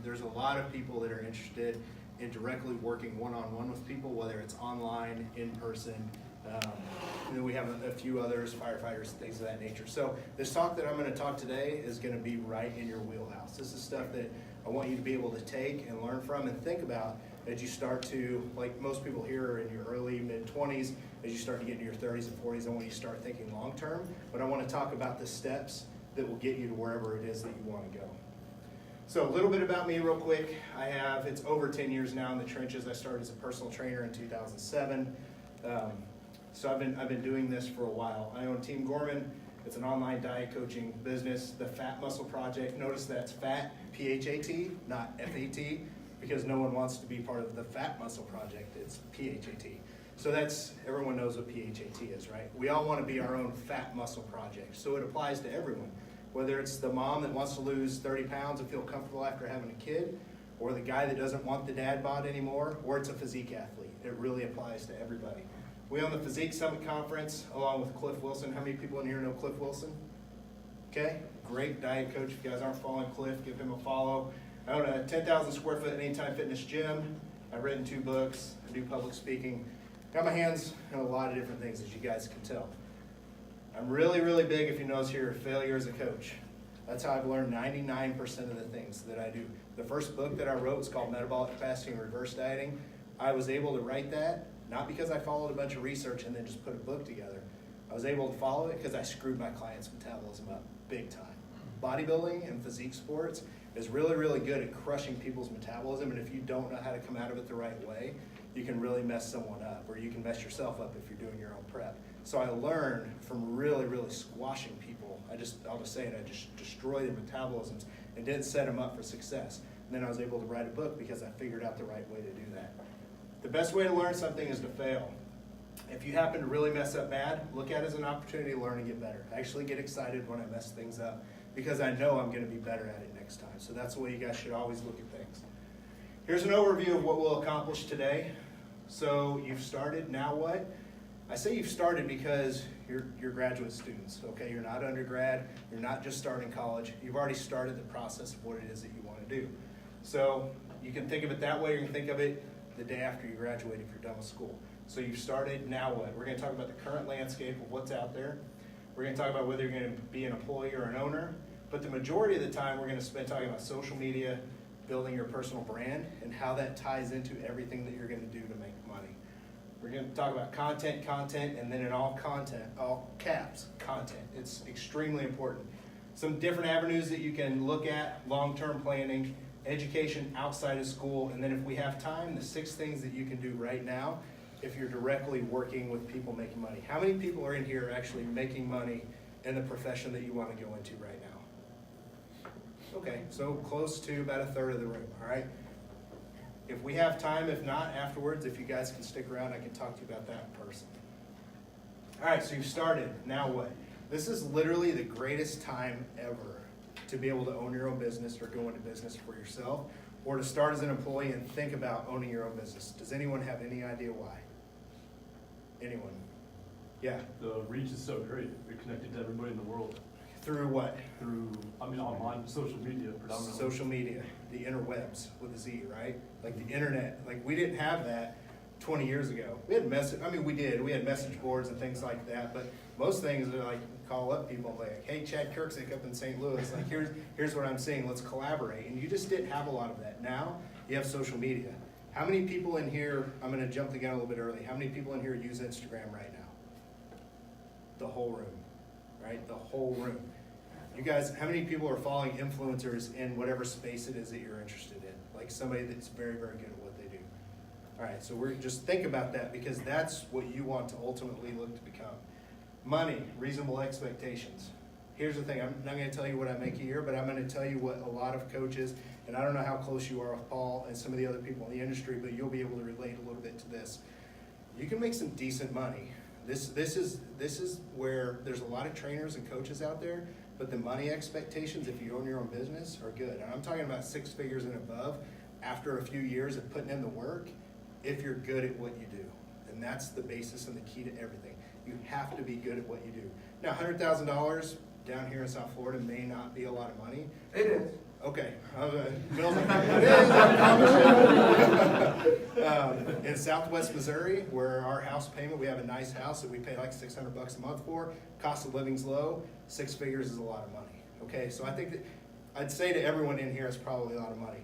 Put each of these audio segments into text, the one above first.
There's a lot of people that are interested in directly working one-on-one with people, whether it's online, in person. And then we have a few others, firefighters, things of that nature. So this talk that I'm going to talk today is going to be right in your wheelhouse. This is stuff that I want you to be able to take and learn from and think about as you start to, like most people here in your early, mid-20s, as you start to get into your 30s and 40s, I want you to start thinking long-term, but I want to talk about the steps that will get you to wherever it is that you want to go. So a little bit about me real quick. It's over 10 years now in the trenches. I started as a personal trainer in 2007. So I've been doing this for a while. I own Team Gorman. It's an online diet coaching business. The Fat Muscle Project, notice that's fat, P-H-A-T, not F-A-T, because no one wants to be part of the Fat Muscle Project. It's P-H-A-T. So everyone knows what P-H-A-T is, right? We all want to be our own Fat Muscle Project. So it applies to everyone, whether it's the mom that wants to lose 30 pounds and feel comfortable after having a kid, or the guy that doesn't want the dad bod anymore, or it's a physique athlete. It really applies to everybody. We own the Physique Summit Conference along with Cliff Wilson. How many people in here know Cliff Wilson? Okay, great diet coach. If you guys aren't following Cliff, give him a follow. I own a 10,000 square foot Anytime Fitness gym. I've written 2 books. I do public speaking. Got my hands in a lot of different things, as you guys can tell. I'm really, really big, if you notice here, failure as a coach. That's how I've learned 99% of the things that I do. The first book that I wrote was called Metabolic Capacity and Reverse Dieting. I was able to write that not because I followed a bunch of research and then just put a book together. I was able to follow it because I screwed my clients' metabolism up big time. Bodybuilding and physique sports is really, really good at crushing people's metabolism, and if you don't know how to come out of it the right way, you can really mess someone up, or you can mess yourself up if you're doing your own prep. So I learned from really, really squashing people. I'll just say it, I just destroyed their metabolisms and didn't set them up for success. And then I was able to write a book because I figured out the right way to do that. The best way to learn something is to fail. If you happen to really mess up bad, look at it as an opportunity to learn and get better. I actually get excited when I mess things up because I know I'm going to be better at it next time. So that's the way you guys should always look at things. Here's an overview of what we'll accomplish today. So you've started, now what? I say you've started because you're graduate students, okay? You're not undergrad, you're not just starting college. You've already started the process of what it is that you want to do. So you can think of it that way, or you can think of it the day after you graduate if you're done with school. So you've started, now what? We're going to talk about the current landscape of what's out there. We're going to talk about whether you're going to be an employee or an owner. But the majority of the time we're going to spend talking about social media, building your personal brand, and how that ties into everything that you're going to do to make money. We're going to talk about content, and then in all caps, content. It's extremely important. Some different avenues that you can look at: long-term planning, education outside of school, and then if we have time, the 6 things that you can do right now if you're directly working with people making money. How many people are in here actually making money in the profession that you want to go into right now? Okay, so close to about a third of the room, all right? If we have time, if not, afterwards, if you guys can stick around, I can talk to you about that in person. All right, so you've started, now what? This is literally the greatest time ever to be able to own your own business or go into business for yourself, or to start as an employee and think about owning your own business. Does anyone have any idea why? Anyone? Yeah. The reach is so great. You're connected to everybody in the world. Through what? Through, online, social media predominantly. Social media, the interwebs with a Z, right? Like the internet. Like we didn't have that 20 years ago. We had we had message boards and things like that, but most things are like call up people like, hey, Chad Kirksick up in St. Louis, like here's what I'm seeing, let's collaborate. And you just didn't have a lot of that. Now you have social media. How many people in here, I'm gonna jump the gun a little bit early, how many people in here use Instagram right now? The whole room, right? The whole room. You guys, how many people are following influencers in whatever space it is that you're interested in? Like somebody that's very, very good at what they do. All right, so we're just think about that because that's what you want to ultimately look to become. Money, reasonable expectations. Here's the thing, I'm not going to tell you what I make a year, but I'm going to tell you what a lot of coaches, and I don't know how close you are with Paul and some of the other people in the industry, but you'll be able to relate a little bit to this. You can make some decent money. This is where there's a lot of trainers and coaches out there, but the money expectations, if you own your own business, are good. And I'm talking about 6 figures and above after a few years of putting in the work, if you're good at what you do. And that's the basis and the key to everything. You have to be good at what you do. Now, $100,000 down here in South Florida may not be a lot of money. It is. Okay. Bill's in Southwest Missouri, where our house payment, we have a nice house that we pay like $600 a month for. Cost of living's low. 6 figures is a lot of money. Okay, so I think that I'd say to everyone in here, it's probably a lot of money.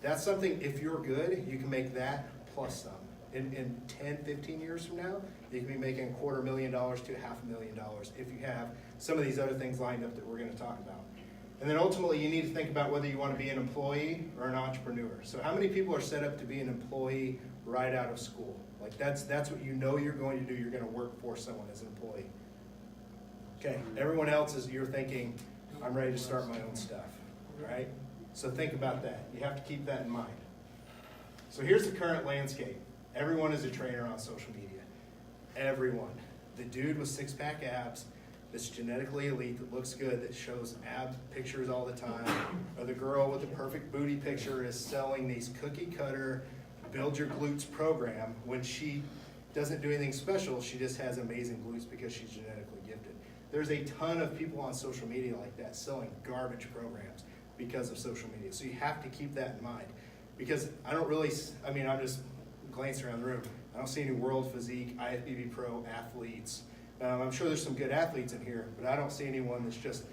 That's something, if you're good, you can make that plus some. In 10, 15 years from now, you can be making $250,000 to $500,000 if you have some of these other things lined up that we're going to talk about. And then ultimately, you need to think about whether you want to be an employee or an entrepreneur. So how many people are set up to be an employee right out of school? Like that's what you know you're going to do. You're going to work for someone as an employee. Okay, everyone else is, you're thinking, I'm ready to start my own stuff, right? So think about that. You have to keep that in mind. So here's the current landscape. Everyone is a trainer on social media. Everyone. The dude with six-pack abs that's genetically elite, that looks good, that shows ab pictures all the time, or the girl with the perfect booty picture is selling these cookie cutter, build your glutes program when she doesn't do anything special, she just has amazing glutes because she's genetically gifted. There's a ton of people on social media like that selling garbage programs because of social media. So you have to keep that in mind. Because I'm just glancing around the room. I don't see any World Physique, IFBB Pro athletes. I'm sure there's some good athletes in here, but I don't see anyone that's just,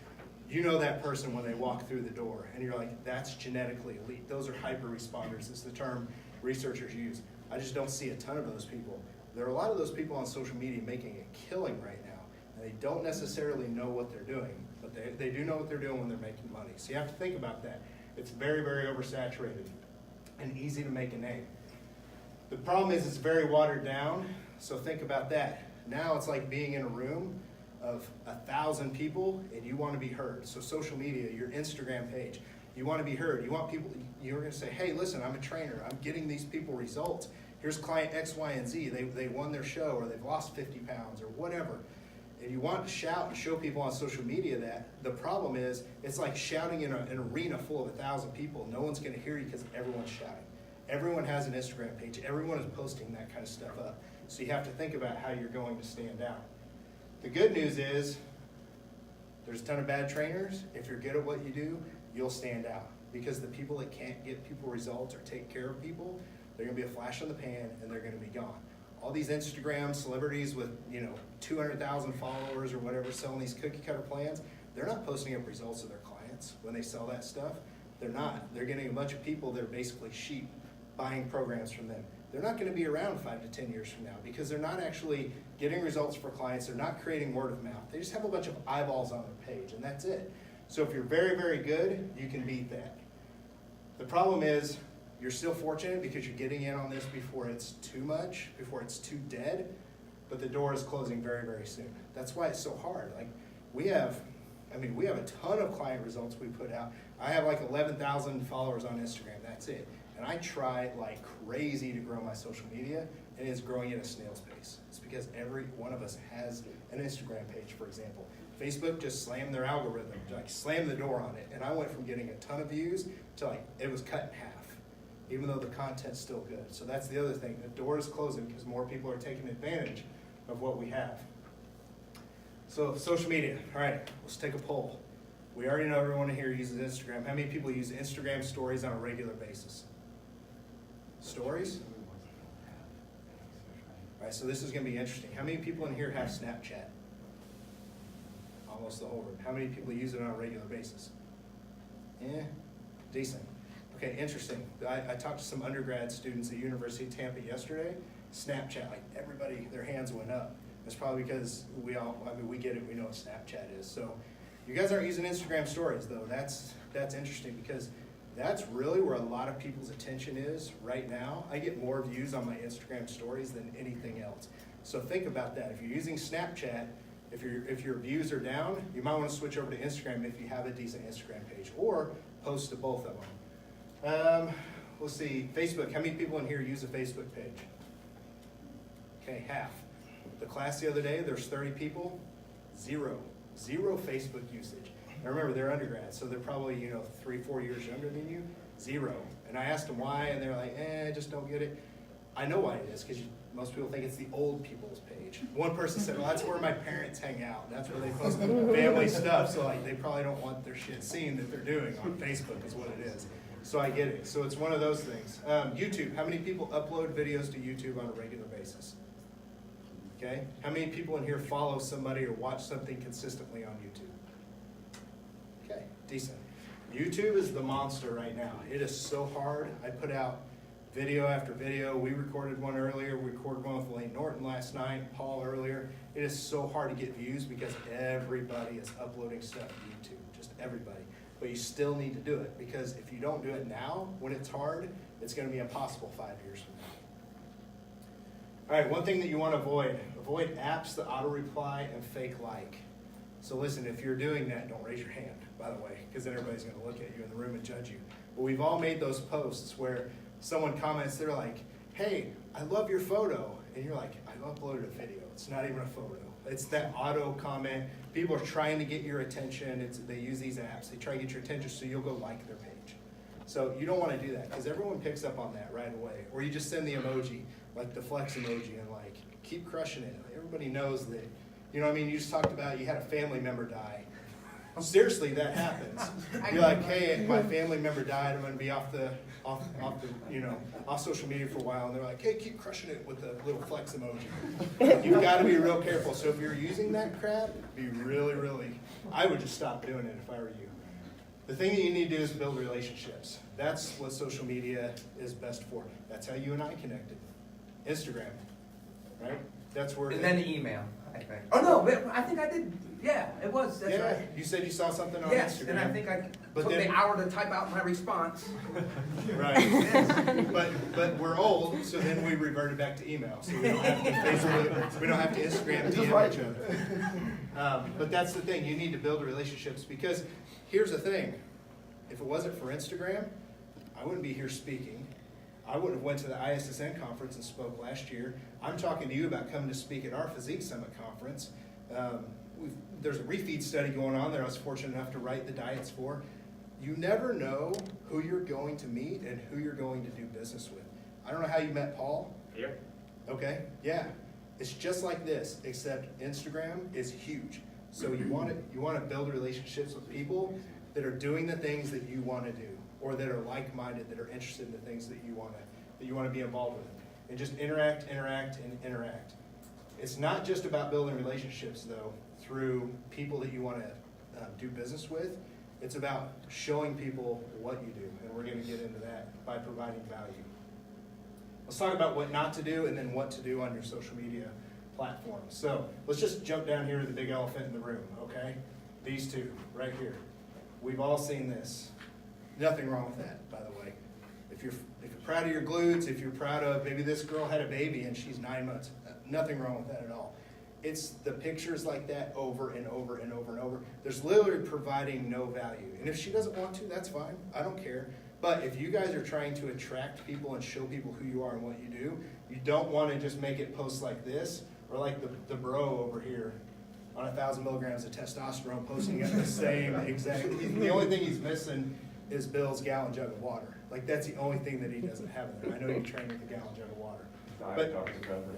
you know that person when they walk through the door, and you're like, that's genetically elite. Those are hyper responders. It's the term researchers use. I just don't see a ton of those people. There are a lot of those people on social media making a killing right now, and they don't necessarily know what they're doing, but they do know what they're doing when they're making money. So you have to think about that. It's very, very oversaturated and easy to make a name. The problem is it's very watered down, so think about that. Now it's like being in a room of 1,000 people and you want to be heard. So social media, your Instagram page, you want to be heard. You want people, you're going to say, hey, listen, I'm a trainer. I'm getting these people results. Here's client X, Y, and Z. They won their show or they've lost 50 pounds or whatever. And you want to shout and show people on social media that. The problem is it's like shouting in an arena full of 1,000 people. No one's going to hear you because everyone's shouting. Everyone has an Instagram page. Everyone is posting that kind of stuff up. So you have to think about how you're going to stand out. The good news is there's a ton of bad trainers. If you're good at what you do, you'll stand out. Because the people that can't get people results or take care of people, they're going to be a flash in the pan and they're going to be gone. All these Instagram celebrities with 200,000 followers or whatever selling these cookie cutter plans, they're not posting up results of their clients when they sell that stuff. They're not. They're getting a bunch of people that are basically sheep buying programs from them. They're not going to be around 5 to 10 years from now because they're not actually getting results for clients. They're not creating word of mouth. They just have a bunch of eyeballs on their page, and that's it. So if you're very, very good, you can beat that. The problem is you're still fortunate because you're getting in on this before it's too much, before it's too dead, but the door is closing very, very soon. That's why it's so hard. Like we have a ton of client results we put out. I have like 11,000 followers on Instagram. That's it. And I try like crazy to grow my social media, and it's growing at a snail's pace. It's because every one of us has an Instagram page, for example. Facebook just slammed their algorithm, like slammed the door on it, and I went from getting a ton of views to like it was cut in half, even though the content's still good. So that's the other thing. The door is closing because more people are taking advantage of what we have. So social media. All right, let's take a poll. We already know everyone here uses Instagram. How many people use Instagram stories on a regular basis? Stories? All right, so this is going to be interesting. How many people in here have Snapchat? Almost the whole room. How many people use it on a regular basis? Decent. Okay, interesting. I talked to some undergrad students at University of Tampa yesterday. Snapchat, like everybody, their hands went up. That's probably because we get it, we know what Snapchat is. So you guys aren't using Instagram stories though. That's interesting because that's really where a lot of people's attention is right now. I get more views on my Instagram stories than anything else. So think about that. If you're using Snapchat, if your views are down, you might want to switch over to Instagram if you have a decent Instagram page, or post to both of them. Let's see, Facebook. How many people in here use a Facebook page? Okay, half. The class the other day, there's 30 people, zero Facebook usage. Now remember, they're undergrads, so they're probably 3-4 years younger than you. Zero. And I asked them why, and they're like, I just don't get it. I know why it is, because most people think it's the old people's page. One person said, well, that's where my parents hang out. That's where they post family stuff, so like they probably don't want their shit seen that they're doing on Facebook is what it is. So I get it. So it's one of those things. YouTube, how many people upload videos to YouTube on a regular basis? Okay? How many people in here follow somebody or watch something consistently on YouTube? Okay, decent. YouTube is the monster right now. It is so hard. I put out video after video. We recorded one earlier. We recorded one with Lane Norton last night, Paul earlier. It is so hard to get views because everybody is uploading stuff to YouTube, just everybody. But you still need to do it, because if you don't do it now, when it's hard, it's going to be impossible 5 years from now. All right, one thing that you want to avoid apps that auto-reply and fake like. So listen, if you're doing that, don't raise your hand, by the way, because then everybody's going to look at you in the room and judge you. But we've all made those posts where someone comments, they're like, hey, I love your photo. And you're like, I've uploaded a video. It's not even a photo. It's that auto comment. People are trying to get your attention. They use these apps. They try to get your attention so you'll go like their page. So you don't want to do that, because everyone picks up on that right away. Or you just send the emoji, like the flex emoji, and like, keep crushing it. Everybody knows that, you know what I mean? You just talked about you had a family member die. Seriously, that happens. You're like, hey, my family member died. I'm going to be off social media for a while. And they're like, hey, keep crushing it with the little flex emoji. You've got to be real careful. So if you're using that crap, be really, I would just stop doing it if I were you. The thing that you need to do is build relationships. That's what social media is best for. That's how you and I connected. Instagram, right? That's where. And then email, I think. Oh no, but I think I did. Yeah, it was. That's right. You said you saw something on yes, Instagram. and I think I But took then- the hour to type out my response. Right. But we're old, so then we reverted back to email. So we don't have to Facebook, we don't have to Instagram DM each other. But that's the thing. You need to build relationships, because here's the thing. If it wasn't for Instagram, I wouldn't be here speaking. I wouldn't have went to the ISSN conference and spoke last year. I'm talking to you about coming to speak at our Physique Summit conference. There's a refeed study going on there I was fortunate enough to write the diets for. You never know who you're going to meet and who you're going to do business with. I don't know how you met Paul. Here. Okay, yeah. It's just like this, except Instagram is huge. So you want to build relationships with people that are doing the things that you want to do, or that are like-minded, that are interested in the things that you want to be involved with. And just interact. It's not just about building relationships, though, through people that you want to do business with. It's about showing people what you do, and we're going to get into that by providing value. Let's talk about what not to do and then what to do on your social media platforms. So let's just jump down here to the big elephant in the room, okay? These two, right here. We've all seen this. Nothing wrong with that, by the way. If you're proud of your glutes, if you're proud of, maybe this girl had a baby and she's 9 months, nothing wrong with that at all. It's the pictures like that over and over. There's literally providing no value. And if she doesn't want to, that's fine. I don't care. But if you guys are trying to attract people and show people who you are and what you do, you don't want to just make it posts like this, or like the bro over here on 1,000 milligrams of testosterone posting at the same exact. The only thing he's missing is Bill's gallon jug of water. Like, that's the only thing that he doesn't have there. I know you train with a gallon jug of water. But, Dr. Pepper.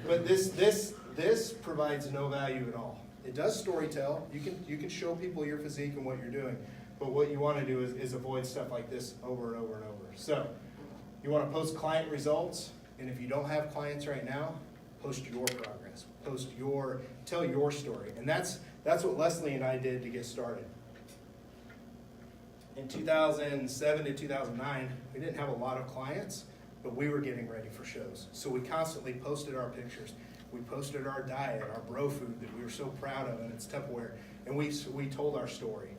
But this provides no value at all. It does storytell. You can show people your physique and what you're doing. But what you want to do is avoid stuff like this over and over. So you want to post client results, and if you don't have clients right now, post your progress. Tell your story. And that's what Leslie and I did to get started. In 2007 to 2009, we didn't have a lot of clients, but we were getting ready for shows. So we constantly posted our pictures. We posted our diet, our bro food that we were so proud of, and it's Tupperware. And we told our story.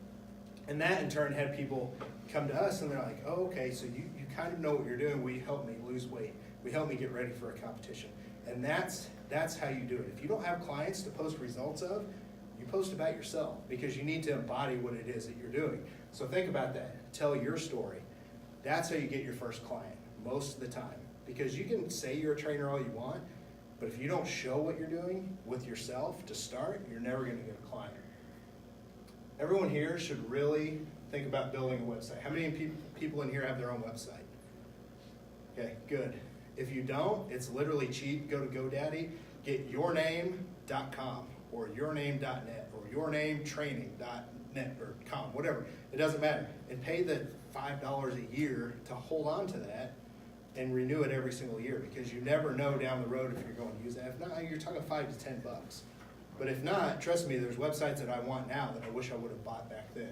And that in turn had people come to us and they're like, oh, okay, so you kind of know what you're doing. Will you help me lose weight? Will you help me get ready for a competition? And that's how you do it. If you don't have clients to post results of, you post about yourself, because you need to embody what it is that you're doing. So think about that. Tell your story. That's how you get your first client most of the time. Because you can say you're a trainer all you want, but if you don't show what you're doing with yourself to start, you're never going to get a client. Everyone here should really think about building a website. How many people in here have their own website? Okay, good. If you don't, it's literally cheap. Go to GoDaddy, get yourname.com or yourname.net or yournametraining.net or com, whatever. It doesn't matter. And pay the $5 a year to hold on to that and renew it every single year, because you never know down the road if you're going to use that. If not, you're talking $5 to $10. But if not, trust me, there's websites that I want now that I wish I would have bought back then.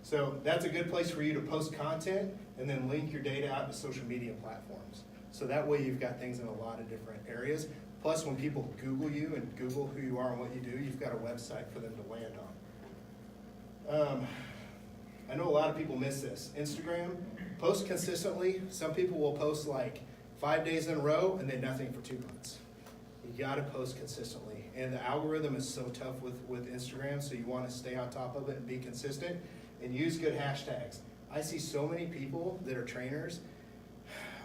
So that's a good place for you to post content and then link your data out to social media platforms. So that way you've got things in a lot of different areas. Plus, when people Google you and Google who you are and what you do, you've got a website for them to land on. I know a lot of people miss this. Instagram, post consistently. Some people will post like 5 days in a row and then nothing for 2 months. You gotta post consistently. And the algorithm is so tough with Instagram, so you wanna stay on top of it and be consistent and use good hashtags. I see so many people that are trainers.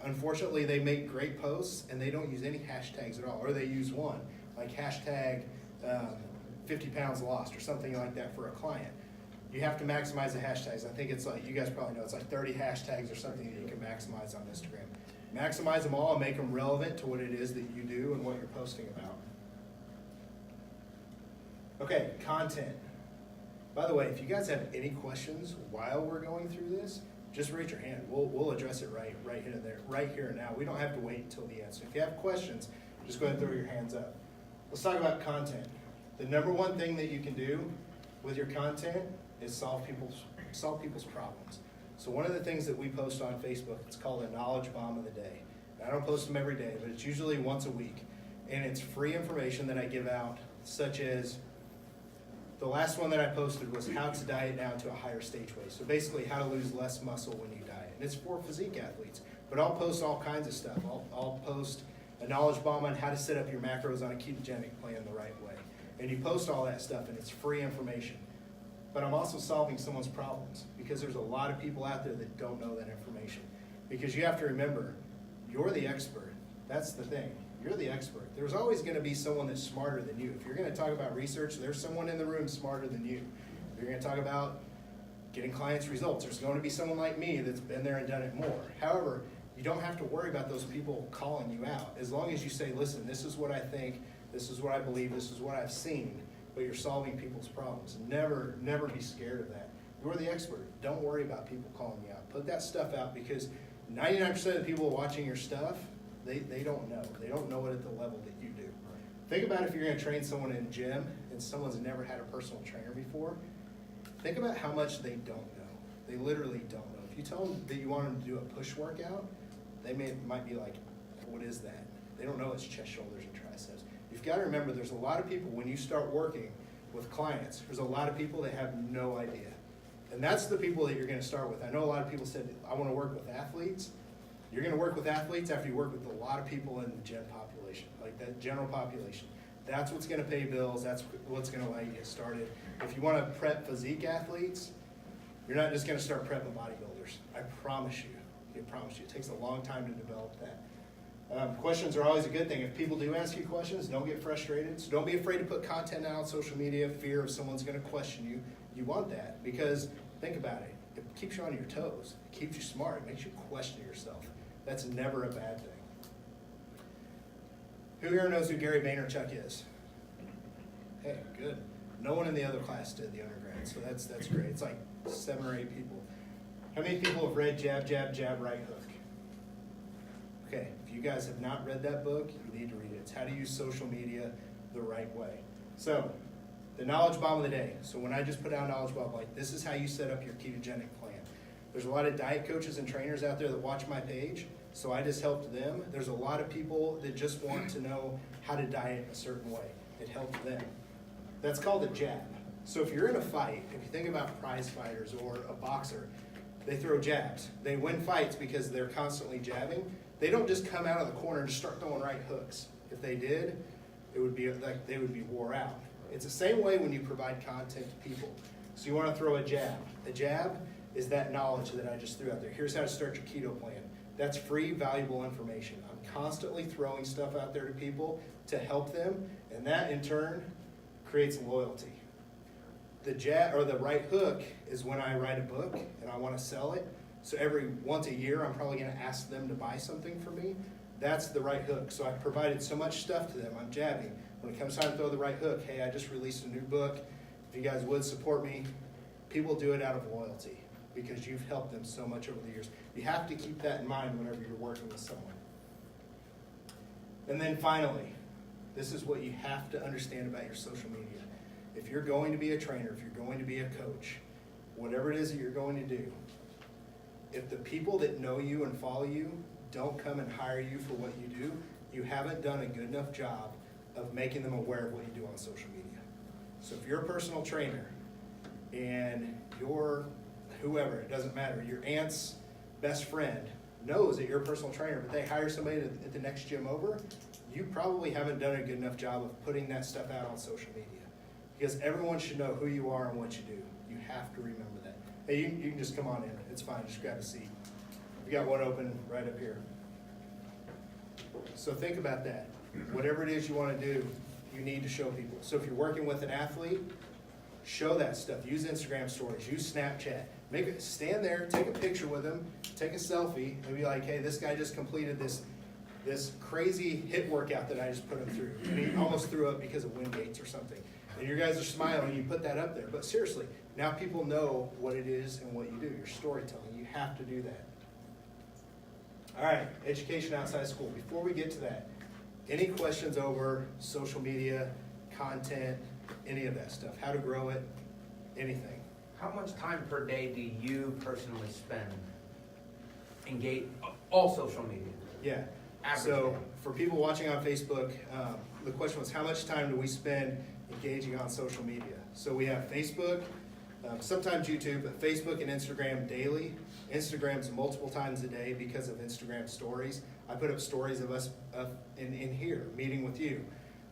Unfortunately, they make great posts and they don't use any hashtags at all, or they use one, like hashtag 50 pounds lost or something like that for a client. You have to maximize the hashtags. I think it's like, you guys probably know, it's like 30 hashtags or something that you can maximize on Instagram. Maximize them all and make them relevant to what it is that you do and what you're posting about. Okay, content. By the way, if you guys have any questions while we're going through this, just raise your hand. We'll address it right here and there, right here and now. We don't have to wait until the end. So if you have questions, just go ahead and throw your hands up. Let's talk about content. The number one thing that you can do with your content is solve people's problems. So one of the things that we post on Facebook, it's called a knowledge bomb of the day. I don't post them every day, but it's usually once a week. And it's free information that I give out, such as the last one that I posted was how to diet down to a higher stage weight. So basically how to lose less muscle when you diet. And it's for physique athletes. But I'll post all kinds of stuff. I'll post a knowledge bomb on how to set up your macros on a ketogenic plan the right way. And you post all that stuff and it's free information. But I'm also solving someone's problems, because there's a lot of people out there that don't know that information. Because you have to remember, you're the expert. That's the thing. You're the expert. There's always going to be someone that's smarter than you. If you're going to talk about research, there's someone in the room smarter than you. If you're going to talk about getting clients results, there's going to be someone like me that's been there and done it more. However, you don't have to worry about those people calling you out. As long as you say, listen, this is what I think, this is what I believe, this is what I've seen, but you're solving people's problems. Never be scared of that. You're the expert. Don't worry about people calling you out. Put that stuff out, because 99% of the people watching your stuff, they don't know. They don't know it at the level that you do. Think about if you're going to train someone in a gym and someone's never had a personal trainer before. Think about how much they don't know. They literally don't know. If you tell them that you want them to do a push workout, they might be like, what is that? They don't know it's chest, shoulders, and triceps. You've got to remember, there's a lot of people, when you start working with clients, there's a lot of people that have no idea. And that's the people that you're going to start with. I know a lot of people said, I want to work with athletes. You're going to work with athletes after you work with a lot of people in the gen population, like that general population. That's what's going to pay bills. That's what's going to allow you to get started. If you want to prep physique athletes, you're not just going to start prepping bodybuilders. I promise you. I promise you. It takes a long time to develop that. Questions are always a good thing. If people do ask you questions, don't get frustrated. So don't be afraid to put content out on social media, fear of someone's going to question you. You want that, because think about it. It keeps you on your toes. It keeps you smart. It makes you question yourself. That's never a bad thing. Who here knows who Gary Vaynerchuk is? Hey, good. No one in the other class did, the undergrad, so that's great. It's like 7 or 8 people. How many people have read Jab, Jab, Jab, Right Hook? Okay, if you guys have not read that book, you need to read it. It's how to use social media the right way. So, the knowledge bomb of the day. So when I just put out knowledge bomb, like, this is how you set up your ketogenic plan. There's a lot of diet coaches and trainers out there that watch my page, so I just helped them. There's a lot of people that just want to know how to diet a certain way. It helped them. That's called a jab. So if you're in a fight, if you think about prize fighters or a boxer, they throw jabs. They win fights because they're constantly jabbing. They don't just come out of the corner and just start throwing right hooks. If they did, it would be like they would be wore out. It's the same way when you provide content to people. So you want to throw a jab. A jab is that knowledge that I just threw out there. Here's how to start your keto plan. That's free, valuable information. I'm constantly throwing stuff out there to people to help them, and that in turn creates loyalty. The jab or the right hook is when I write a book and I want to sell it. So every once a year, I'm probably gonna ask them to buy something from me. That's the right hook. So I've provided so much stuff to them, I'm jabbing. When it comes time to throw the right hook, hey, I just released a new book. If you guys would support me, people do it out of loyalty because you've helped them so much over the years. You have to keep that in mind whenever you're working with someone. And then finally, this is what you have to understand about your social media. If you're going to be a trainer, if you're going to be a coach, whatever it is that you're going to do, if the people that know you and follow you don't come and hire you for what you do, you haven't done a good enough job of making them aware of what you do on social media. So if you're a personal trainer and your whoever, it doesn't matter, your aunt's best friend knows that you're a personal trainer, but they hire somebody at the next gym over, you probably haven't done a good enough job of putting that stuff out on social media. Because everyone should know who you are and what you do. You have to remember that. Hey, you can just come on in. It's fine. Just grab a seat. We got one open right up here. So think about that. Whatever it is you want to do, you need to show people. So if you're working with an athlete, show that stuff. Use Instagram stories. Use Snapchat. Stand there, take a picture with them, take a selfie, and be like, hey, this guy just completed this crazy HIIT workout that I just put him through. And he almost threw up because of wind gates or something. And you guys are smiling, you put that up there. But seriously, now people know what it is and what you do. Your storytelling, you have to do that. All right, education outside of school. Before we get to that, any questions over social media, content, any of that stuff? How to grow it, anything? How much time per day do you personally spend engage all social media? Yeah. Average So day. for people watching on Facebook, the question was how much time do we spend engaging on social media? So we have Facebook, sometimes YouTube, but Facebook and Instagram daily. Instagram's multiple times a day because of Instagram stories. I put up stories of us in here, meeting with you.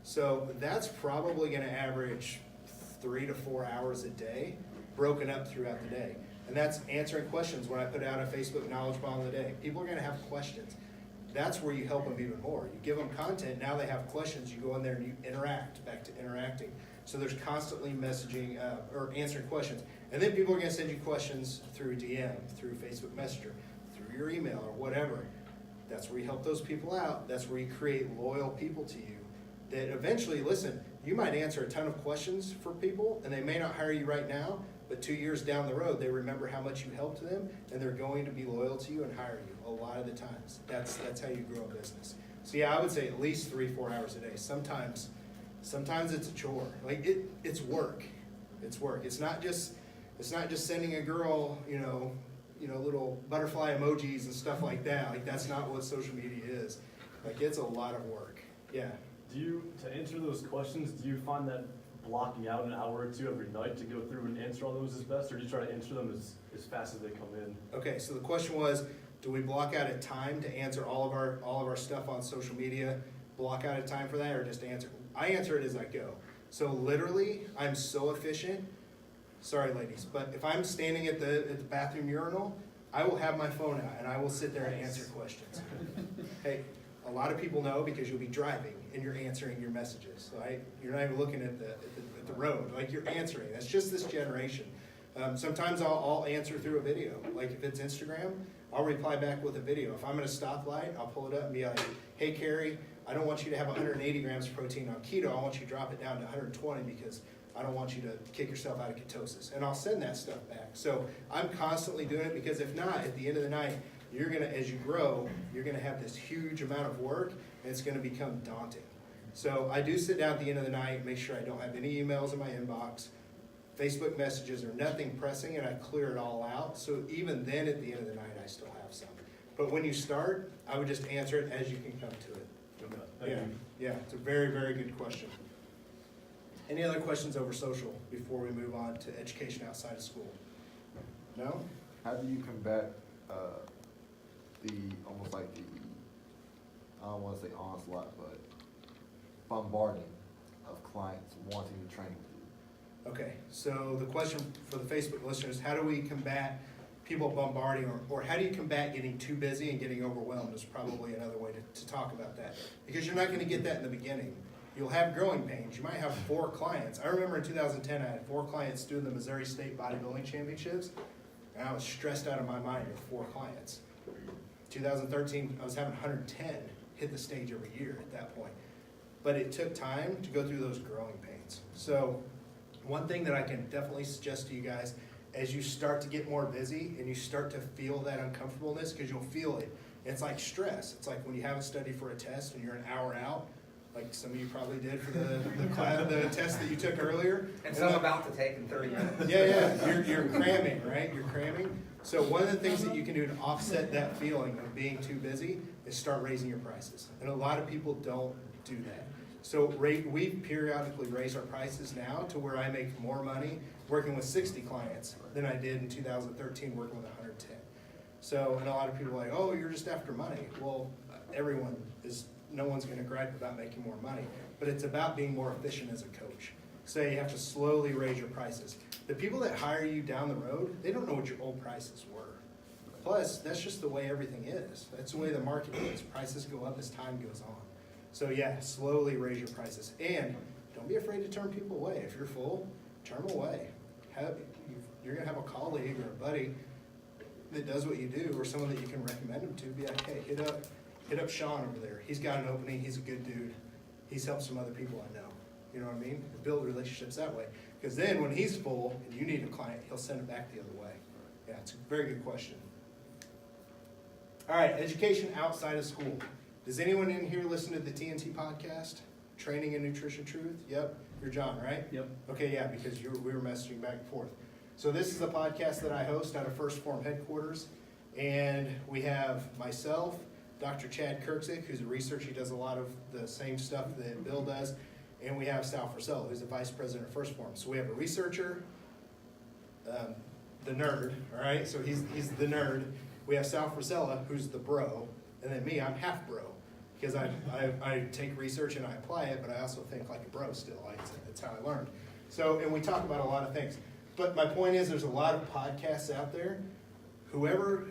So that's probably gonna average 3 to 4 hours a day, broken up throughout the day. And that's answering questions when I put out a Facebook knowledge bomb of the day. People are gonna have questions. That's where you help them even more. You give them content, now they have questions, you go in there and you interact, back to interacting. So there's constantly messaging or answering questions. And then people are gonna send you questions through DM, through Facebook Messenger, through your email or whatever. That's where you help those people out. That's where you create loyal people to you that eventually, listen, you might answer a ton of questions for people and they may not hire you right now, but 2 years down the road, they remember how much you helped them and they're going to be loyal to you and hire you a lot of the times. That's how you grow a business. So yeah, I would say at least 3-4 hours a day. Sometimes it's a chore. Like it's work. It's work. It's not just sending a girl, little butterfly emojis and stuff like that. Like that's not what social media is. Like it's a lot of work. Yeah. To answer those questions, do you find that blocking out an hour or two every night to go through and answer all those is best, or do you try to answer them as fast as they come in? Okay, so the question was, do we block out a time to answer all of our stuff on social media? Block out a time for that, or just answer? I answer it as I go. So literally, I'm so efficient. Sorry, ladies, but if I'm standing at the bathroom urinal, I will have my phone out and I will sit there and answer questions. Hey, a lot of people know because you'll be driving and you're answering your messages, right? You're not even looking at the road, like you're answering. That's just this generation. Sometimes I'll answer through a video. Like if it's Instagram, I'll reply back with a video. If I'm at a stoplight, I'll pull it up and be like, hey, Carrie, I don't want you to have 180 grams of protein on keto. I want you to drop it down to 120 because I don't want you to kick yourself out of ketosis. And I'll send that stuff back. So I'm constantly doing it because if not, at the end of the night, as you grow, you're gonna have this huge amount of work and it's gonna become daunting. So I do sit down at the end of the night, make sure I don't have any emails in my inbox. Facebook messages are nothing pressing and I clear it all out. So even then at the end of the night, I still have some. But when you start, I would just answer it as you can come to it. Okay, thank you. Yeah, it's a very, very good question. Any other questions over social before we move on to education outside of school? No? How do you combat I don't want to say onslaught, but bombarding of clients wanting to train with you? Okay, so the question for the Facebook listeners, how do we combat people bombarding, or how do you combat getting too busy and getting overwhelmed is probably another way to talk about that. Because you're not going to get that in the beginning. You'll have growing pains. You might have 4 clients. I remember in 2010, I had 4 clients doing the Missouri State Bodybuilding Championships. and I was stressed out of my mind with 4 clients. 2013, I was having 110 hit the stage every year at that point. But it took time to go through those growing pains. So one thing that I can definitely suggest to you guys, as you start to get more busy and you start to feel that uncomfortableness, because you'll feel it. It's like stress. It's like when you haven't studied for a test and you're an hour out, like some of you probably did for the test that you took earlier. And some about to take in 30 minutes. Yeah, you're cramming, right? You're cramming. So one of the things that you can do to offset that feeling of being too busy is start raising your prices. And a lot of people don't do that. So we periodically raise our prices now to where I make more money working with 60 clients than I did in 2013 working with 110. So, and a lot of people are like, oh, you're just after money. Well, no one's gonna gripe about making more money, but it's about being more efficient as a coach. So you have to slowly raise your prices. The people that hire you down the road, they don't know what your old prices were. Plus, that's just the way everything is. That's the way the market is. Prices go up as time goes on. So yeah, slowly raise your prices. And don't be afraid to turn people away. If you're full, turn them away. You're gonna have a colleague or a buddy that does what you do, or someone that you can recommend them to. Be like, hey, hit up Sean over there. He's got an opening. He's a good dude. He's helped some other people I know. You know what I mean? Build relationships that way. Because then when he's full and you need a client, he'll send it back the other way. Yeah, it's a very good question. All right, education outside of school. Does anyone in here listen to the TNT podcast? Training in Nutrition Truth? Yep. You're John, right? Yep. Okay, yeah, because we were messaging back and forth. So this is a podcast that I host out of First Form headquarters. And we have myself, Dr. Chad Kirksick, who's a researcher. He does a lot of the same stuff that Bill does. And we have Sal Frisella, who's the vice president of First Form. So we have a researcher, the nerd, all right? So he's the nerd. We have Sal Frisella, who's the bro. And then me, I'm half bro. Because I take research and I apply it, but I also think like a bro still. That's how I learned. So, and we talk about a lot of things. But my point is there's a lot of podcasts out there. Whoever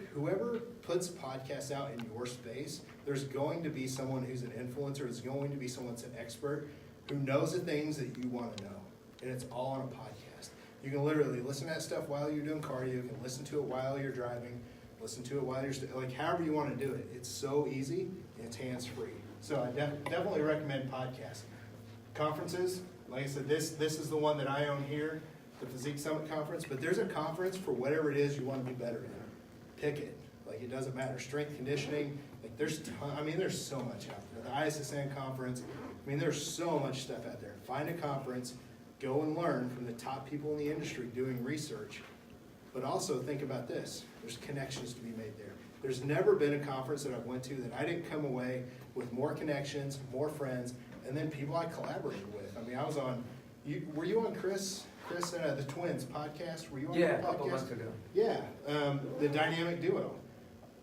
puts podcasts out in your space, there's going to be someone who's an influencer. There's going to be someone that's an expert who knows the things that you want to know. And it's all on a podcast. You can literally listen to that stuff while you're doing cardio. You can listen to it while you're driving. Listen to it while you're, like however you want to do it. It's so easy and it's hands-free. So I definitely recommend podcasts. Conferences, like I said, this is the one that I own here, the Physique Summit Conference, but there's a conference for whatever it is you want to be better in. Pick it. Like it doesn't matter. Strength conditioning, like there's so much out there. The ISSN conference, there's so much stuff out there. Find a conference, go and learn from the top people in the industry doing research. But also think about this, there's connections to be made there. There's never been a conference that I've went to that I didn't come away with more connections, more friends, and then people I collaborated with. I was on, were you on Chris the Twins podcast? Were you on Yeah, that a couple podcast? months ago. Yeah, the Dynamic Duo.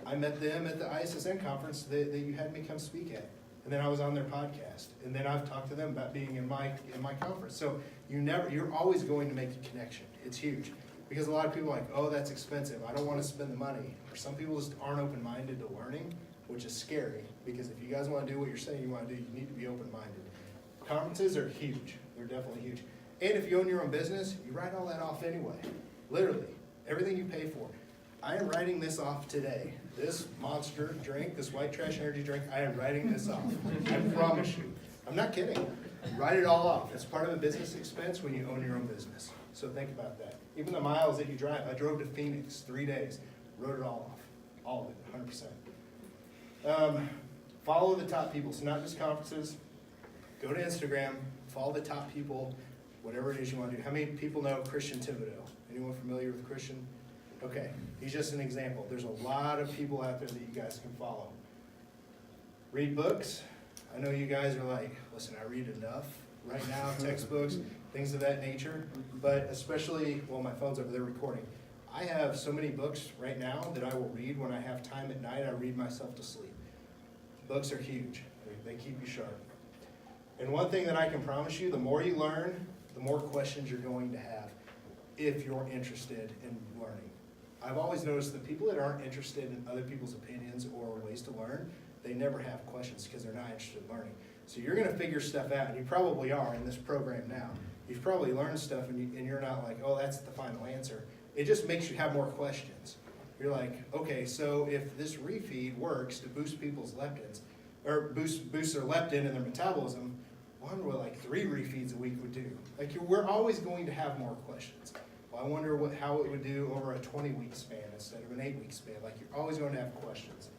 I met them at the ISSN conference that you had me come speak at. And then I was on their podcast. And then I've talked to them about being in my conference. So you're always going to make a connection. It's huge. Because a lot of people are like, oh, that's expensive. I don't want to spend the money. Or some people just aren't open-minded to learning, which is scary. Because if you guys want to do what you're saying you want to do, you need to be open-minded. Conferences are huge. They're definitely huge. And if you own your own business, you write all that off anyway. Literally. Everything you pay for. I am writing this off today. This Monster drink, this white trash energy drink, I am writing this off. I promise you. I'm not kidding. Write it all off. It's part of a business expense when you own your own business. So think about that. Even the miles that you drive. I drove to Phoenix 3 days. Wrote it all off. All of it, 100%. Follow the top people. So not just conferences. Go to Instagram. Follow the top people. Whatever it is you want to do. How many people know Christian Thibodeau? Anyone familiar with Christian? Okay, he's just an example. There's a lot of people out there that you guys can follow. Read books. I know you guys are like, listen, I read enough right now, textbooks, things of that nature. But especially, well, my phone's over there recording. I have so many books right now that I will read when I have time at night. I read myself to sleep. Books are huge. They keep you sharp. And one thing that I can promise you, the more you learn, the more questions you're going to have if you're interested in learning. I've always noticed that people that aren't interested in other people's opinions or ways to learn, they never have questions because they're not interested in learning. So you're going to figure stuff out, and you probably are in this program now. You've probably learned stuff, and you're not like, oh, that's the final answer. it just makes you have more questions. You're like, okay, so if this refeed works to boost people's leptins, or boost their leptin and their metabolism, I wonder what like 3 refeeds a week would do. Like we're always going to have more questions. Well, I wonder how it would do over a 20-week span instead of an 8-week span. Like you're always going to have questions.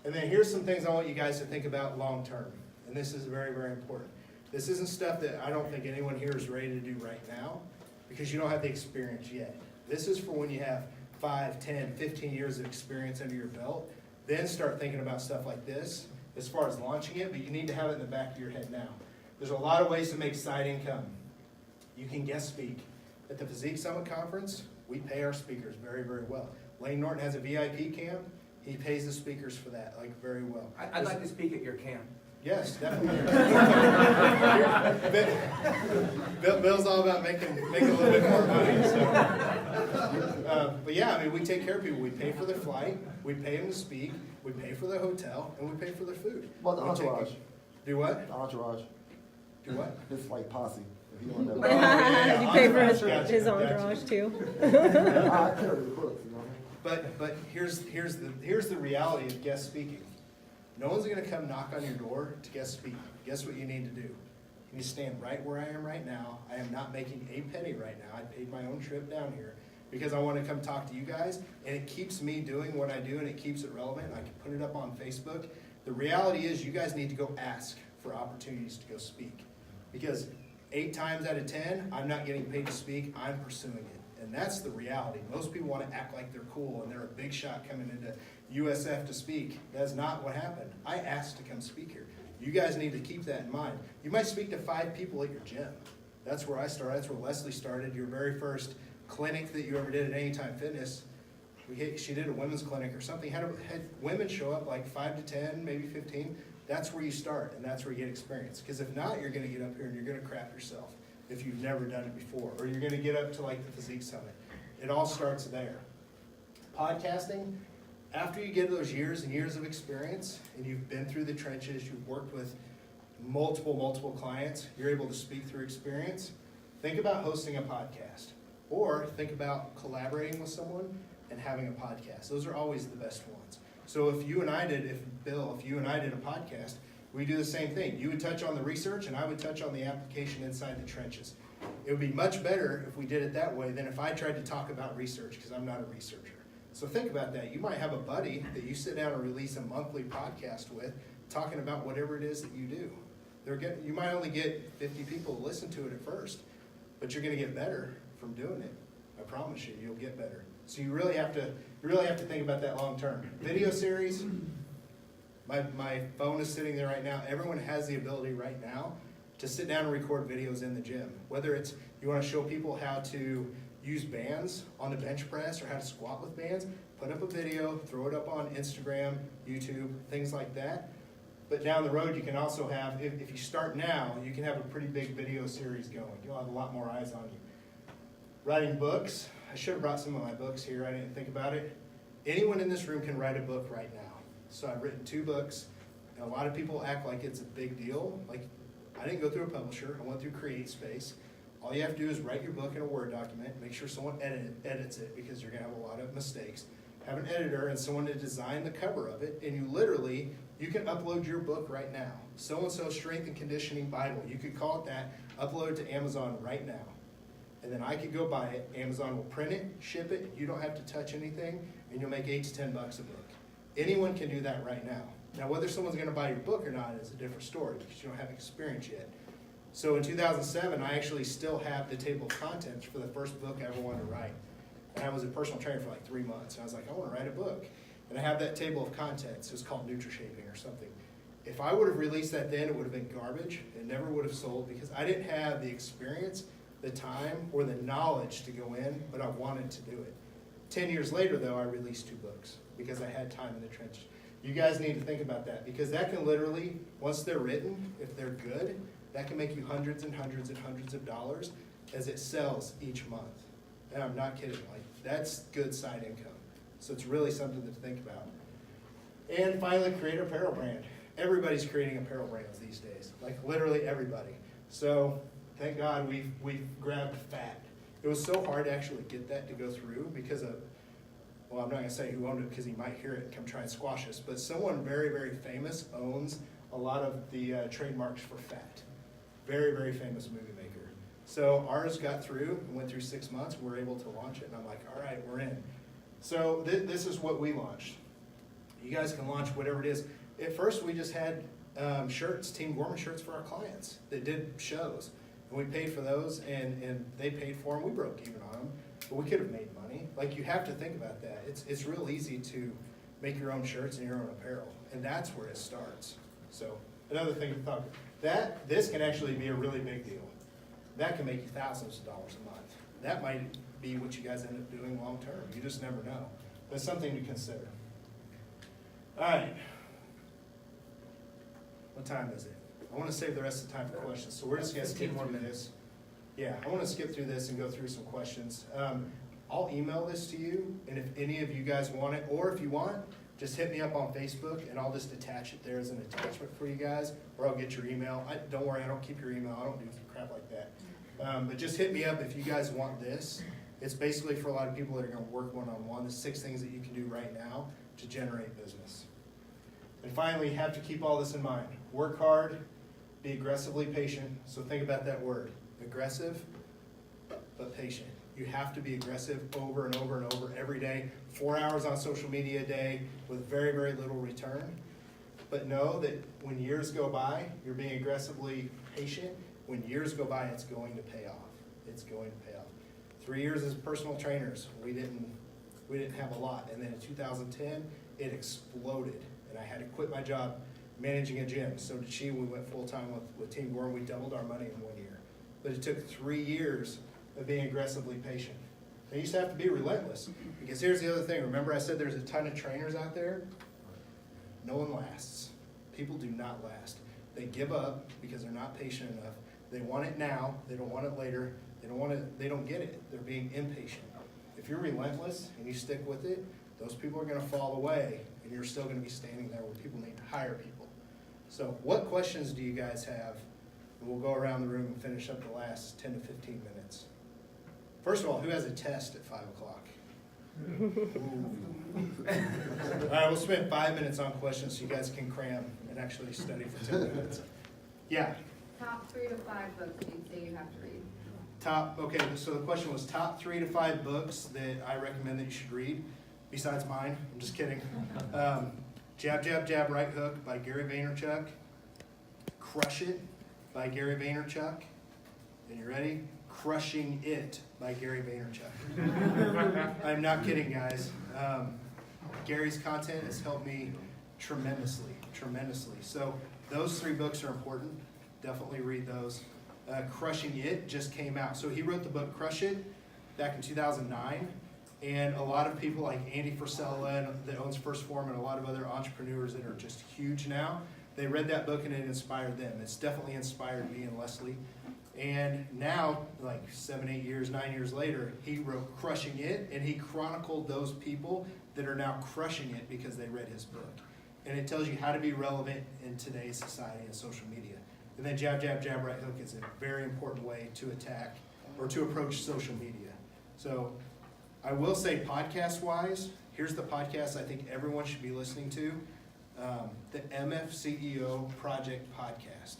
And then here's some things I want you guys to think about long term. And this is very, very important. This isn't stuff that I don't think anyone here is ready to do right now because you don't have the experience yet. This is for when you have 5, 10, 15 years of experience under your belt. Then start thinking about stuff like this as far as launching it, but you need to have it in the back of your head now. There's a lot of ways to make side income. You can guest speak. At the Physique Summit Conference, we pay our speakers very, very well. Lane Norton has a VIP camp. He pays the speakers for that, like, very well. I'd like to speak at your camp. Yes, definitely. Bill's all about making a little bit more money. So. But yeah, I mean, we take care of people. We pay for their flight, we pay them to speak, we pay for the hotel, and we pay for their food. Well, the We take- entourage. Do what? The entourage. Do what? It's like posse. If you want Oh, that. yeah, You pay for entourage, his, gotcha, his gotcha. entourage too. I carry the books, you know. But here's the reality of guest speaking. No one's gonna come knock on your door to guest speak. Guess what you need to do? You need to stand right where I am right now. I am not making a penny right now. I paid my own trip down here because I want to come talk to you guys, and it keeps me doing what I do, and it keeps it relevant. I can put it up on Facebook. The reality is you guys need to go ask for opportunities to go speak, because 8 times out of 10, I'm not getting paid to speak. I'm pursuing it. And that's the reality. Most people want to act like they're cool and they're a big shot coming into USF to speak. That's not what happened. I asked to come speak here. You guys need to keep that in mind. You might speak to 5 people at your gym. That's where I started. That's where Leslie started. Your very first clinic that you ever did at Anytime Fitness. She did a women's clinic or something. Had women show up like 5 to 10, maybe 15. That's where you start, and that's where you get experience. Because if not, you're going to get up here and you're going to crap yourself if you've never done it before. Or you're going to get up to like the Physique Summit. It all starts there. Podcasting, after you get those years and years of experience, and you've been through the trenches, you've worked with multiple clients, you're able to speak through experience, think about hosting a podcast. Or think about collaborating with someone and having a podcast. Those are always the best ones. So if you and I did a podcast, we do the same thing. You would touch on the research and I would touch on the application inside the trenches. It would be much better if we did it that way than if I tried to talk about research, because I'm not a researcher. So think about that. You might have a buddy that you sit down and release a monthly podcast with, talking about whatever it is that you do. You might only get 50 people to listen to it at first, but you're going to get better from doing it. I promise you, you'll get better. So you really have to think about that long term. Video series. My phone is sitting there right now. Everyone has the ability right now to sit down and record videos in the gym. Whether it's you want to show people how to use bands on the bench press or how to squat with bands, put up a video, throw it up on Instagram, YouTube, things like that. But down the road, you can also have, if you start now, you can have a pretty big video series going. You'll have a lot more eyes on you. Writing books. I should have brought some of my books here. I didn't think about it. Anyone in this room can write a book right now. So I've written 2 books. And a lot of people act like it's a big deal. Like, I didn't go through a publisher. I went through CreateSpace. All you have to do is write your book in a Word document. Make sure someone edits it, because you're going to have a lot of mistakes. Have an editor and someone to design the cover of it. And you can upload your book right now. So-and-so Strength and Conditioning Bible. You could call it that. Upload it to Amazon right now. And then I could go buy it. Amazon will print it, ship it. You don't have to touch anything, and you'll make $8 to $10 a book. Anyone can do that right now. Now, whether someone's going to buy your book or not is a different story, because you don't have experience yet. So in 2007, I actually still have the table of contents for the first book I ever wanted to write. And I was a personal trainer for like 3 months. And I was like, I want to write a book. And I have that table of contents. It was called NutriShaping or something. If I would have released that then, it would have been garbage. It never would have sold, because I didn't have the experience, the time, or the knowledge to go in, but I wanted to do it. 10 years later, though, I released 2 books because I had time in the trenches. You guys need to think about that, because that can literally, once they're written, if they're good, that can make you hundreds and hundreds and hundreds of dollars as it sells each month. And I'm not kidding. Like, that's good side income. So it's really something to think about. And finally, create an apparel brand. Everybody's creating apparel brands these days. Like, literally everybody. So thank God we've grabbed fat It was so hard to actually get that to go through because of, well, I'm not gonna say who owned it because he might hear it and come try and squash us, but someone very, very famous owns a lot of the trademarks for FAT. Very, very famous movie maker. So ours got through, went through 6 months, we were able to launch it, and I'm like, all right, we're in. So this is what we launched. You guys can launch whatever it is. At first, we just had shirts, Team Gorman shirts for our clients that did shows. And we paid for those, and they paid for them. We broke even on them, but we could have made money. Like, you have to think about that. It's real easy to make your own shirts and your own apparel, and that's where it starts. So another thing to thought, this can actually be a really big deal. That can make you thousands of dollars a month. That might be what you guys end up doing long term. You just never know. That's something to consider. All right. What time is it? I want to save the rest of the time for questions, so we're just going to skip 15 more through minutes. this. Yeah, I want to skip through this and go through some questions. I'll email this to you, and if any of you guys want it, or if you want, just hit me up on Facebook, and I'll just attach it there as an attachment for you guys, or I'll get your email. Don't worry, I don't keep your email. I don't do crap like that. But just hit me up if you guys want this. It's basically for a lot of people that are going to work one-on-one. The 6 things that you can do right now to generate business. And finally, you have to keep all this in mind. Work hard, be aggressively patient. So think about that word, aggressive, but patient. You have to be aggressive over and over and over every day, 4 hours on social media a day with very, very little return. But know that when years go by, you're being aggressively patient. When years go by, it's going to pay off. It's going to pay off. 3 years as personal trainers, we didn't have a lot. And then in 2010, it exploded. And I had to quit my job managing a gym. So did she. We went full-time with Team Gorman. We doubled our money in 1 year. But it took 3 years of being aggressively patient. And you just have to be relentless. Because here's the other thing. Remember I said there's a ton of trainers out there? No one lasts. People do not last. They give up because they're not patient enough. They want it now. They don't want it later. They don't get it. They're being impatient. If you're relentless and you stick with it, those people are going to fall away, and you're still going to be standing there where people need to hire people. So what questions do you guys have? And we'll go around the room and finish up the last 10 to 15 minutes. First of all, who has a test at 5 o'clock? All right, we'll spend 5 minutes on questions so you guys can cram and actually study for 10 minutes. Yeah. Top 3 to 5 books you'd say you have to read. Okay, so the question was top 3 to 5 books that I recommend that you should read, besides mine. I'm just kidding. Jab, Jab, Jab, Right Hook by Gary Vaynerchuk. Crush It by Gary Vaynerchuk. And you ready? Crushing It by Gary Vaynerchuk. I'm not kidding, guys. Gary's content has helped me tremendously. So those 3 books are important. Definitely read those. Crushing It just came out. So he wrote the book Crush It back in 2009. And a lot of people like Andy Frisella that owns First Form and a lot of other entrepreneurs that are just huge now, they read that book and it inspired them. It's definitely inspired me and Leslie. And now, like 7, 8 years, 9 years later, he wrote Crushing It, and he chronicled those people that are now crushing it because they read his book. And it tells you how to be relevant in today's society and social media. And then Jab, Jab, Jab, Right Hook is a very important way to attack or to approach social media. So I will say podcast-wise, here's the podcast I think everyone should be listening to, the MF CEO Project Podcast.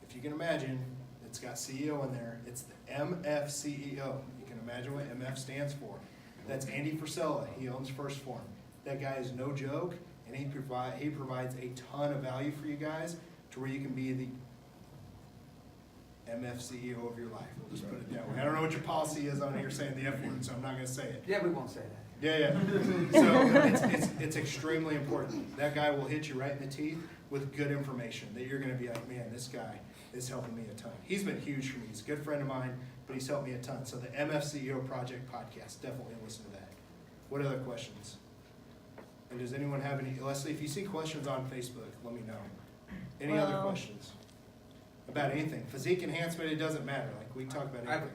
If you can imagine, it's got CEO in there. It's the MF CEO. You can imagine what MF stands for. That's Andy Frisella. He owns First Form. That guy is no joke, and he provides a ton of value for you guys to where you can be the MF CEO of your life. We'll just put it that way. I don't know what your policy is on here saying the F word, so I'm not going to say it. Yeah, we won't say that. Yeah. So it's extremely important. That guy will hit you right in the teeth with good information that you're going to be like, man, this guy is helping me a ton. He's been huge for me. He's a good friend of mine, but he's helped me a ton. So the MF CEO Project Podcast, definitely listen to that. What other questions? And does anyone have any? Leslie, if you see questions on Facebook, let me know. Any other questions? About anything. Physique enhancement, it doesn't matter. Like, we can talk about anything.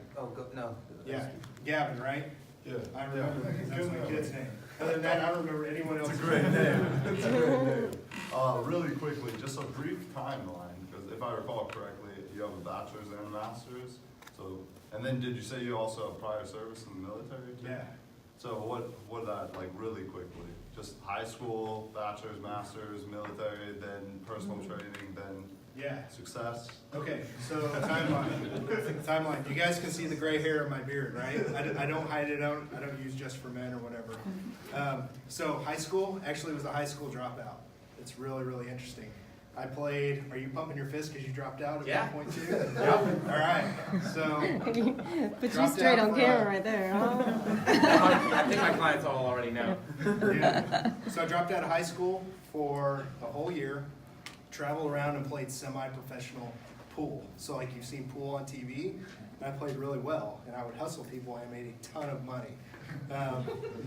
No. Yeah, Gavin, right? Yeah. I remember that. That's my kid's name. Other than that, I don't remember anyone else. It's a great name. It's a great name. Really quickly, just a brief timeline, because if I recall correctly, you have a bachelor's and a master's. So And then did you say you also have prior service in the military too? Yeah. So what that, like, really quickly? Just high school, bachelor's, master's, military, then personal training, then Yeah. success? Okay, so timeline. You guys can see the gray hair in my beard, right? I don't hide it out. I don't use just for men or whatever. So high school, actually was a high school dropout. It's really, really interesting. I played, are you pumping your fist because you dropped out at Yeah. one point too? All right, so. Put you Dropped straight out on for, camera right there. Oh. I think my clients all already know. Yeah. So I dropped out of high school for a whole year, traveled around and played semi-professional pool. So like you've seen pool on TV, and I played really well, and I would hustle people, and I made a ton of money.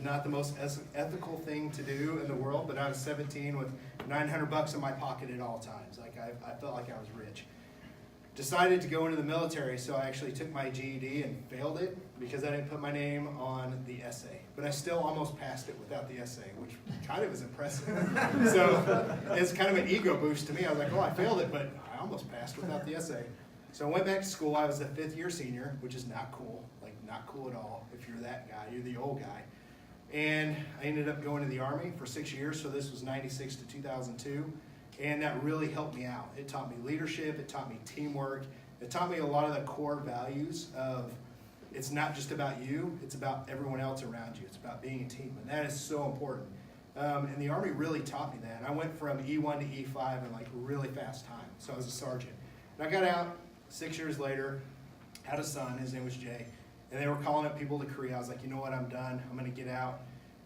Not the most ethical thing to do in the world, but I was 17 with $900 in my pocket at all times. Like I felt like I was rich. Decided to go into the military, so I actually took my GED and failed it because I didn't put my name on the essay. But I still almost passed it without the essay, which kind of is impressive. So it's kind of an ego boost to me. I was like, oh, I failed it, but I almost passed without the essay. So I went back to school. I was a 5th-year senior, which is not cool. Like, not cool at all. If you're that guy, you're the old guy. And I ended up going to the Army for 6 years, so this was 96 to 2002. And that really helped me out. It taught me leadership, it taught me teamwork, it taught me a lot of the core values of it's not just about you, it's about everyone else around you. It's about being a team, and that is so important. And the Army really taught me that. And I went from E1 to E5 in like really fast time, so I was a sergeant. And I got out 6 years later, had a son, his name was Jay, and they were calling up people to Korea. I was like, you know what, I'm done, I'm gonna get out.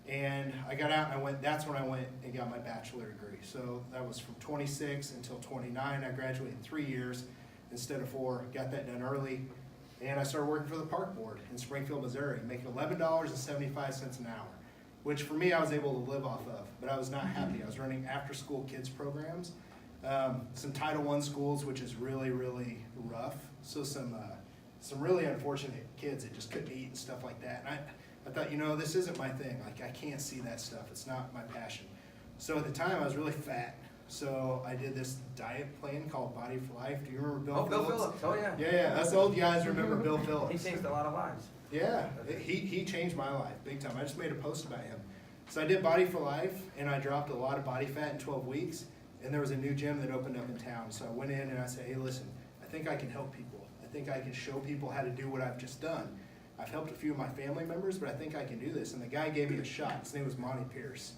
And I got out and that's when I went and got my bachelor degree. So that was from 26 until 29. I graduated in 3 years instead of 4, got that done early. And I started working for the park board in Springfield, Missouri, making $11.75 an hour, which for me I was able to live off of, but I was not happy. I was running after school kids programs, some Title I schools, which is really, really rough. So some really unfortunate kids that just couldn't eat and stuff like that. And I thought, you know, this isn't my thing. Like, I can't see that stuff. It's not my passion. So at the time, I was really fat. So I did this diet plan called Body for Life. Do you remember Bill Oh, Bill Phillips? Phillips, oh yeah. Yeah, us old guys remember Bill He Phillips. changed a lot of lives. Yeah, he changed my life big time. I just made a post about him. So I did Body for Life, and I dropped a lot of body fat in 12 weeks. And there was a new gym that opened up in town. So I went in and I said, hey, listen, I think I can help people. I think I can show people how to do what I've just done. I've helped a few of my family members, but I think I can do this. And the guy gave me a shot. His name was Monty Pierce.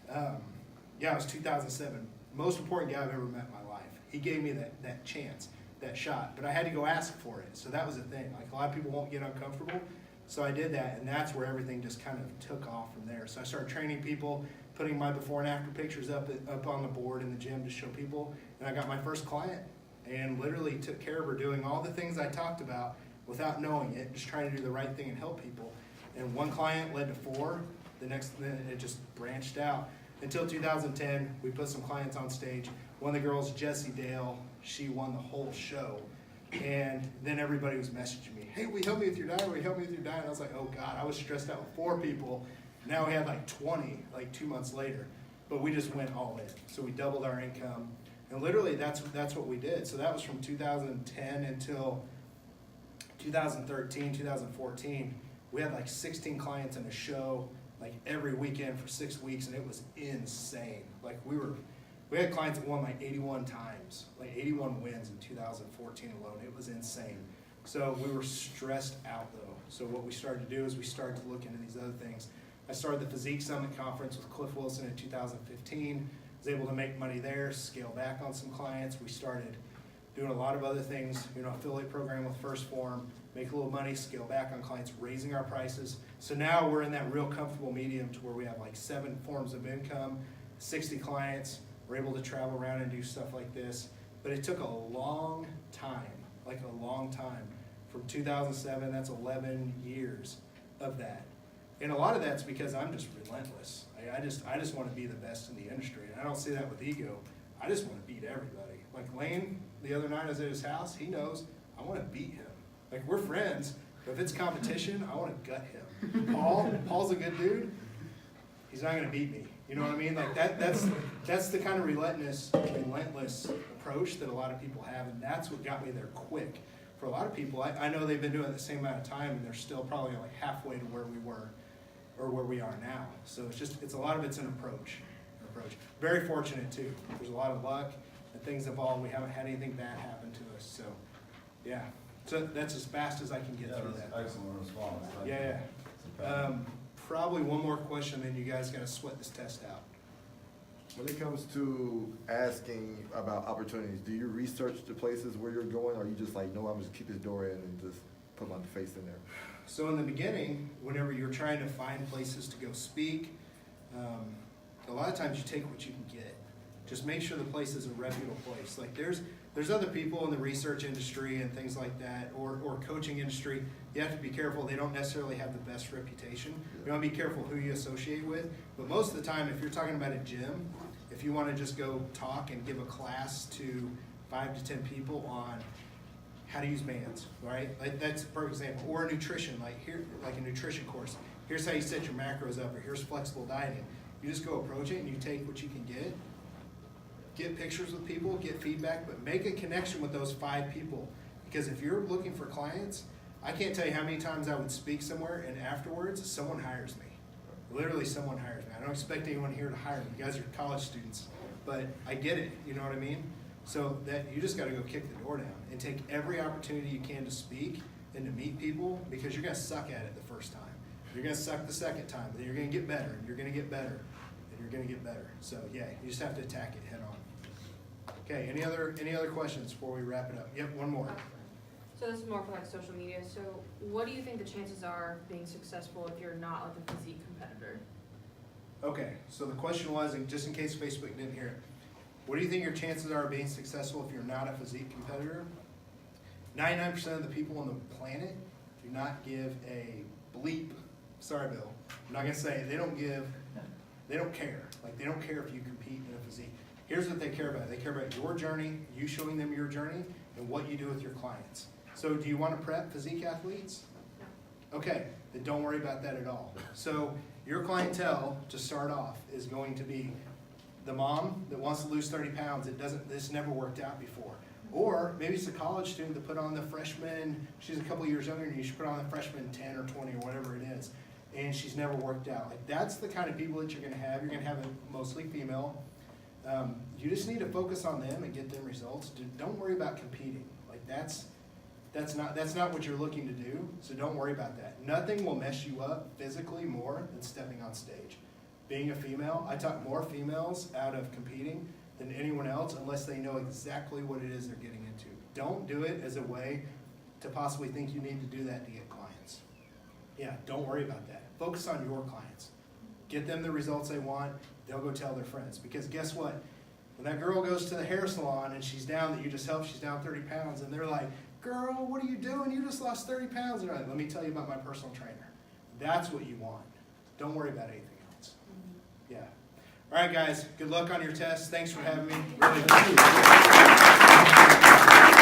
It was 2007. Most important guy I've ever met in my life. He gave me that chance, that shot, but I had to go ask for it. So that was the thing. Like, a lot of people won't get uncomfortable. So I did that, and that's where everything just kind of took off from there. So I started training people, putting my before and after pictures up on the board in the gym to show people. And I got my first client and literally took care of her doing all the things I talked about without knowing it, just trying to do the right thing and help people. And one client led to 4. Then it just branched out. Until 2010, we put some clients on stage. One of the girls, Jessie Dale, she won the whole show. And then everybody was messaging me, hey, will you help me with your diet? Will you help me with your diet? And I was like, oh God, I was stressed out with 4 people. Now we had like 20, like 2 months later. But we just went all in. So we doubled our income. And literally that's what we did. So that was from 2010 until 2013, 2014. We had like 16 clients in a show, like every weekend for 6 weeks, and it was insane. Like we had clients that won like 81 times, like 81 wins in 2014 alone. It was insane. So we were stressed out though. So what we started to do is we started to look into these other things. I started the Physique Summit Conference with Cliff Wilson in 2015. Was able to make money there, scale back on some clients. We started doing a lot of other things, affiliate program with First Form, make a little money, scale back on clients, raising our prices. So now we're in that real comfortable medium to where we have like 7 forms of income, 60 clients. We're able to travel around and do stuff like this. But it took a long time, like a long time. From 2007, that's 11 years of that. And a lot of that's because I'm just relentless. I just want to be the best in the industry. And I don't say that with ego. I just want to beat everybody. Like Lane, the other night I was at his house, he knows I want to beat him. Like, we're friends, but if it's competition, I want to gut him. Paul's a good dude. He's not going to beat me. You know what I mean? Like that's the kind of relentless approach that a lot of people have, and that's what got me there quick. for a lot of people, I know they've been doing it the same amount of time, and they're still probably like halfway to where we were, or where we are now. So it's a lot of it's an approach. Very fortunate too. There's a lot of luck, and things evolve. We haven't had anything bad happen to us, so, yeah. So that's as fast as I can get through that. Excellent response. Thank you. Yeah. Probably one more question, then you guys gotta sweat this test out. When it comes to asking about opportunities, do you research the places where you're going, or you just like, no, I'm just keep this door in and just put my face in there? So in the beginning, whenever you're trying to find places to go speak, a lot of times you take what you can get. Just make sure the place is a reputable place. Like there's other people in the research industry and things like that, or coaching industry. You have to be careful. They don't necessarily have the best reputation. You want to be careful who you associate with. But most of the time, if you're talking about a gym, if you want to just go talk and give a class to 5 to 10 people on how to use bands, right? Like that's a perfect example. Or nutrition, like a nutrition course. Here's how you set your macros up, or here's flexible dieting. You just go approach it and you take what you can get pictures with people, get feedback, but make a connection with those 5 people. Because if you're looking for clients, I can't tell you how many times I would speak somewhere and afterwards someone hires me. Literally someone hires me. I don't expect anyone here to hire me. You guys are college students, but I get it, you know what I mean? So that you just gotta go kick the door down and take every opportunity you can to speak and to meet people, because you're gonna suck at it the first time. You're gonna suck the second time, but then you're gonna get better, and you're gonna get better, and you're gonna get better. So yeah, you just have to attack it head on. Okay, any other questions before we wrap it up? Yep, one more. So this is more for like social media. So what do you think the chances are of being successful if you're not like a physique competitor? Okay, so the question was, and just in case Facebook didn't hear it, what do you think your chances are of being successful if you're not a physique competitor? 99% of the people on the planet do not give a bleep. Sorry, Bill. I'm not gonna say it. They don't care. Like they don't care if you compete in a physique. Here's what they care about. They care about your journey, you showing them your journey, and what you do with your clients. So do you want to prep physique athletes? No. Okay, then don't worry about that at all. So your clientele, to start off, is going to be the mom that wants to lose 30 pounds. This never worked out before. Or maybe it's a college student that put on the freshman, she's a couple years younger than you, she put on the freshman 10 or 20 or whatever it is, and she's never worked out. Like that's the kind of people that you're going to have. You're going to have a mostly female. You just need to focus on them and get them results. Don't worry about competing. Like that's not what you're looking to do. So don't worry about that. Nothing will mess you up physically more than stepping on stage. Being a female, I talk more females out of competing than anyone else unless they know exactly what it is they're getting into. Don't do it as a way to possibly think you need to do that to get clients. Yeah, don't worry about that. Focus on your clients. Get them the results they want. They'll go tell their friends. Because guess what? When that girl goes to the hair salon and she's down, that you just helped, she's down 30 pounds, and they're like, girl, what are you doing? You just lost 30 pounds. And they're like, let me tell you about my personal trainer. That's what you want. Don't worry about anything else. Yeah. All right, guys. Good luck on your test. Thanks for having me. Really appreciate it.